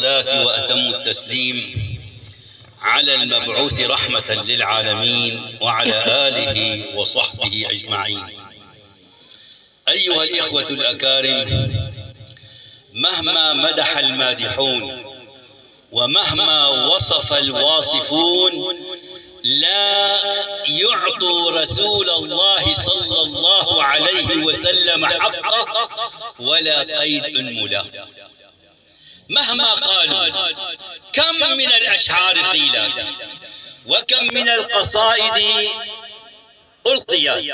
الصلاة وأتم التسليم على المبعوث رحمة للعالمين وعلى آله وصحبه أجمعين. أيها الإخوة الأكارم، مهما مدح المادحون ومهما وصف الواصفون لا يعطوا رسول الله صلى الله عليه وسلم حقه ولا قيد أنمله. مهما قالوا، كم من الأشعار قيلت وكم من القصائد ألقيت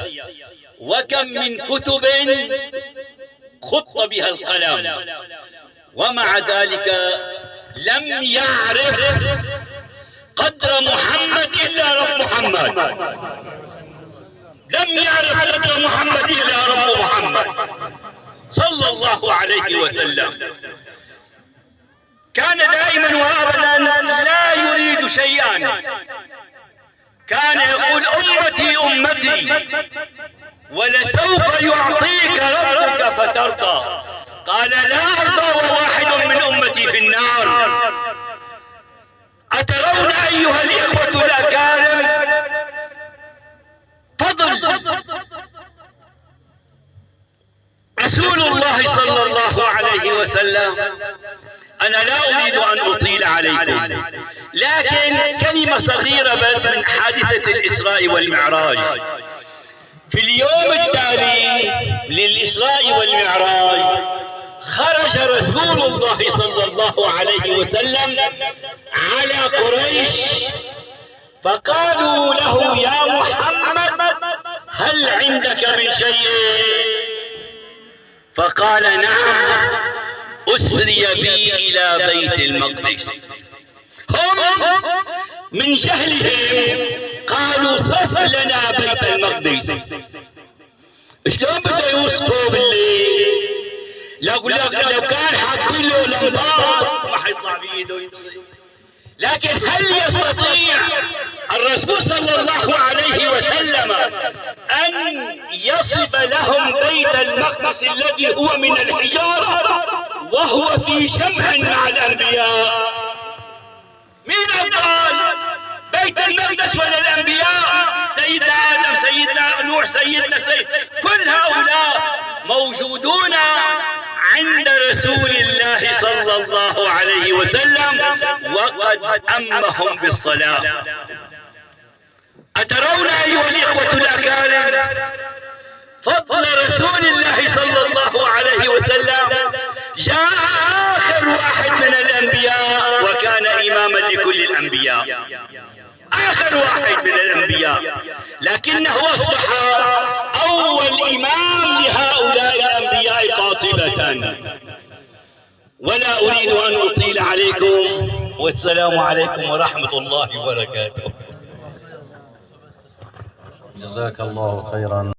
وكم من كتب خط بها القلم، ومع ذلك لم يعرف قدر محمد إلا رب محمد. لم يعرف قدر محمد إلا رب محمد صلى الله عليه وسلم. كان دائما وابدا لا يريد شيئا، كان يقول أمتي أمتي ولسوف يعطيك ربك فترضى. قال لا أرضى وواحد من أمتي في النار. أترون أيها الإخوة الأكارم فضل رسول الله صلى الله عليه وسلم؟ أنا لا أريد أن أطيل عليكم، لكن كلمة صغيرة بس من حادثة الإسراء والمعراج. في اليوم التالي للإسراء والمعراج خرج رسول الله صلى الله عليه وسلم على قريش، فقالوا له يا محمد هل عندك من شيء؟ فقال نعم، أسري بي إلى بيت المقدس. هم من جهلهم قالوا صف لنا بيت المقدس. شلون بده يوصفوا بالليل؟ لو كان حاطين له لمبات ما حيطلع بيده ويمسك. لكن هل يستطيع الرسول صلى الله عليه وسلم أن يصف لهم بيت المقدس الذي هو من الحجارة وهو في جمع مع الأنبياء؟ مين أفضل، بيت المقدس ولا الأنبياء؟ سيدنا آدم، سيدنا نوح، كل هؤلاء موجودون عند رسول الله صلى الله عليه وسلم وقد أمهم بالصلاة. أترون أيها الإخوة الأكارم فضل رسول الله صلى الله عليه وسلم؟ جاء آخر واحد من الأنبياء وكان إماما لكل الأنبياء، آخر واحد من الأنبياء، لكنه أصبح أول إمام لهؤلاء الأنبياء قاطبة. ولا أريد أن أطيل عليكم، والسلام عليكم ورحمة الله وبركاته. جزاك الله خيرا.